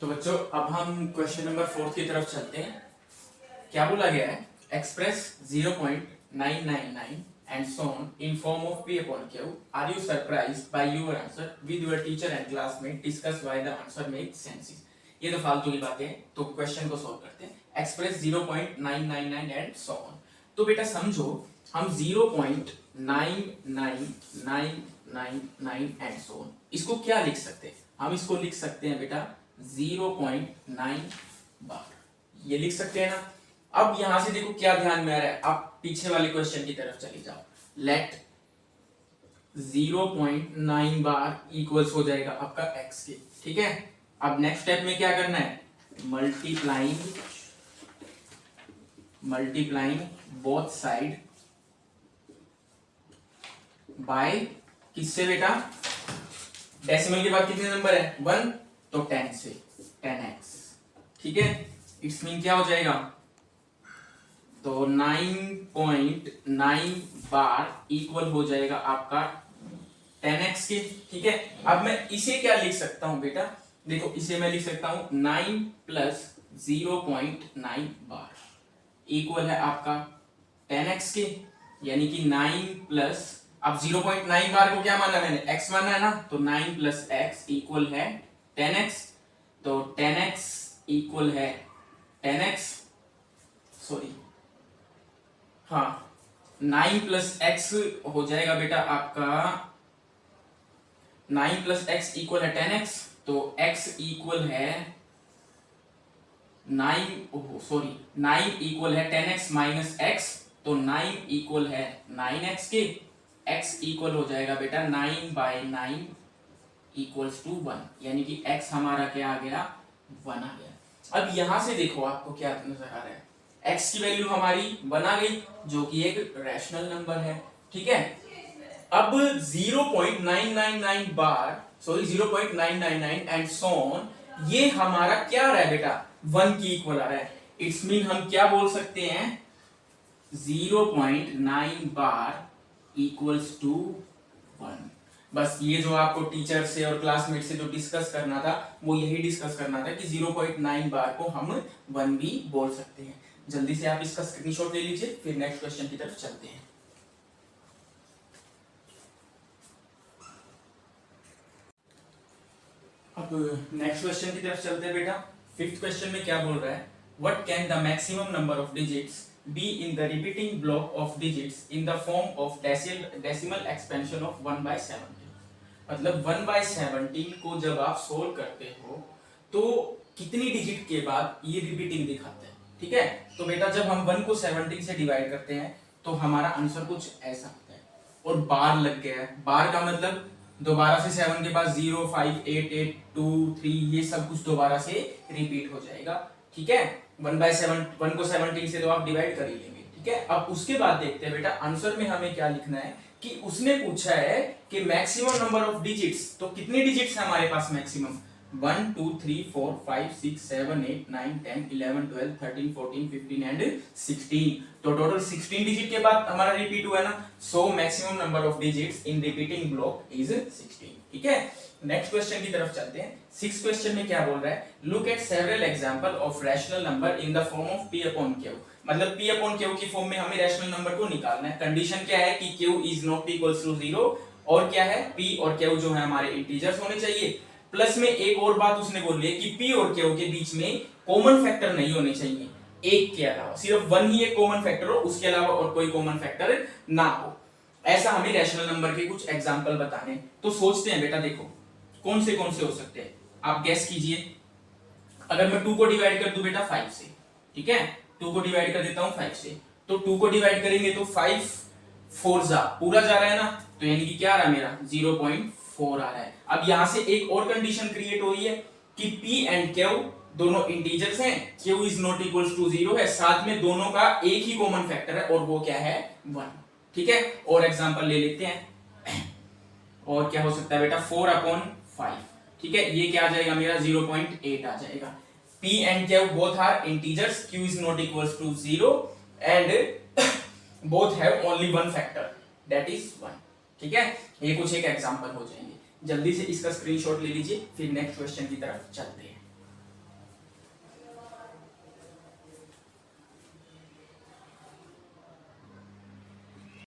तो बच्चों अब हम क्वेश्चन नंबर 4 की तरफ चलते हैं। क्या बोला गया है? Express 0.999 and so on in form of p upon q. Are you surprised by your answer with your teacher and classmate? Discuss why the answer make sense. ये तो फालतू की बातें हैं, तो क्वेश्चन को सॉल्व करते हैं। Express 0.999 and so on. तो बेटा समझो, हम 0.99999 एंड सो ऑन इसको क्या लिख सकते हैं? हम इसको लिख सकते हैं बेटा 0.9 बार, ये लिख सकते हैं ना। अब यहां से देखो क्या ध्यान में आ रहा है, आप पीछे वाले क्वेश्चन की तरफ चले जाओ। लेट 0.9 बार इक्वल्स हो जाएगा आपका x के, ठीक है। अब नेक्स्ट स्टेप में क्या करना है? मल्टीप्लाइंग बोथ साइड बाय किससे बेटा? डेसिमल के बाद कितने नंबर है? 1, तो 10 से 10x, ठीक है। इट्स मीन क्या हो जाएगा? तो 9.9 बार इक्वल हो जाएगा आपका 10x के, ठीक है। अब मैं इसे क्या लिख सकता हूं बेटा? देखो इसे मैं लिख सकता हूं 9 प्लस 0.9 बार इक्वल है आपका 10x के, यानी कि 9 प्लस, अब 0.9 बार को क्या माना मैंने? x माना है ना, तो 9 प्लस x इक्वल है 10x, तो 10x इक्वल है 10x, सॉरी हाँ 9 प्लस एक्स हो जाएगा बेटा आपका 9 प्लस एक्स इक्वल है 10x, तो x इक्वल है 9 इक्वल है 10x माइनस x, तो 9 इक्वल है 9x के, x इक्वल हो जाएगा बेटा 9/9 इक्वल्स टू 1, यानी कि x हमारा क्या आ गया? 1 आ गया। अब यहां से देखो आपको क्या नजर आ रहा है? x की वैल्यू हमारी 1 आ गई, जो कि एक रैशनल नंबर है, ठीक है। अब 0.999 बार, सॉरी 0.999 एंड सो ऑन, ये हमारा क्या आ रहा है बेटा? 1 की इक्वल आ रहा है। इट्स मीन हम क्या बोल सकते हैं? 0.9 बार इक्वल्स टू 1। बस ये जो आपको टीचर से और क्लासमेट से जो डिस्कस करना था, वो यही डिस्कस करना था कि 0.9 बार को हम 1 भी बोल सकते हैं। जल्दी से आप इसका स्क्रीनशॉट ले लीजिए, फिर नेक्स्ट क्वेश्चन की तरफ चलते हैं। अब नेक्स्ट क्वेश्चन की तरफ चलते हैं बेटा। 5th क्वेश्चन में क्या बोल रहा है? What can the maximum number of digits be in the repeating block of digits in the form of decimal expansion of 1/17। मतलब 1/17 को जब आप सोल्व करते हो तो कितनी डिजिट के बाद ये रिपीटिंग दिखाता है, ठीक है। तो बेटा जब हम 1 को 17 से डिवाइड करते हैं तो हमारा आंसर कुछ ऐसा आता है, और बार लग गया है। बार का मतलब दोबारा से 7 के बाद 0, 5, 8, 8, 2, 3 ये सब कुछ दोबारा से रिपीट हो जाएगा, ठीक है। 1 को 17 से तो आप डिवाइड कर ही लेंगे, ठीक है। अब उसके बाद देखते हैं बेटा आंसर में हमें क्या लिखना है, कि उसने पूछा है कि मैक्सिमम नंबर ऑफ डिजिट्स, तो कितनी डिजिट्स है हमारे पास मैक्सिमम? 1, 2, 3, 4, 5, 6, 7, 8, 9, 10, 11, 12, 13, 14, 15 एंड 16। तो टोटल 16 डिजिट के बाद हमारा रिपीट हुआ है ना, so maximum number of digits in repeating block is 16, ठीक है। नेक्स्ट क्वेश्चन की तरफ चलते हैं। 6th क्वेश्चन में क्या बोल रहा है? Look at several example of rational number in the form of p upon q। मतलब p upon q की फॉर्म में हमें रैशनल नंबर को निकालना है। कंडीशन क्या है कि q is not equals to 0, और क्या है? p और q जो है हमारे इंटीजर्स होने चाहिए। प्लस में एक और बात उसने बोली है कि p और q के बीच में कॉमन फैक्टर नहीं होने चाहिए, एक के अलावा सिर्फ 1 ही एक कॉमन फैक्टर हो, उसके अलावा और कोई कॉमन फैक्टर ना हो। ऐसा हमें रैशनल नंबर के कुछ एग्जांपल बताने। तो सोचते हैं बेटा, देखो कौन से हो सकते हैं, आप गैस कीजिए। अगर मैं 2 को डिवाइड कर दूं बेटा 5 से, ठीक है, 2 को डिवाइड कर देता हूं 5 से, तो 2 को डिवाइड करेंगे तो 5 4 जा पूरा जा रहा है ना, तो यानी कि क्या आ रहा है मेरा? 0.4 आ रहा है। अब यहां से एक और कंडीशन क्रिएट हो रही है कि p एंड q दोनों इंटीजर्स हैं, q is not equals to 0 है, साथ में दोनों का एक ही कॉमन फैक्टर है और वो क्या है? 1, ठीक है। और एग्जांपल ले लेते हैं। और क्या हो सकता है बेटा? 4/5, ठीक है, ये क्या आ जाएगा मेरा? 0.8 आ जाएगा। p and q both are integers, q is not equals to 0 and both have only one factor that is 1, ठीक है। ये कुछ एक एग्जांपल हो जाएंगे। जल्दी से इसका स्क्रीनशॉट ले लीजिए, फिर नेक्स्ट क्वेश्चन की तरफ चलते हैं।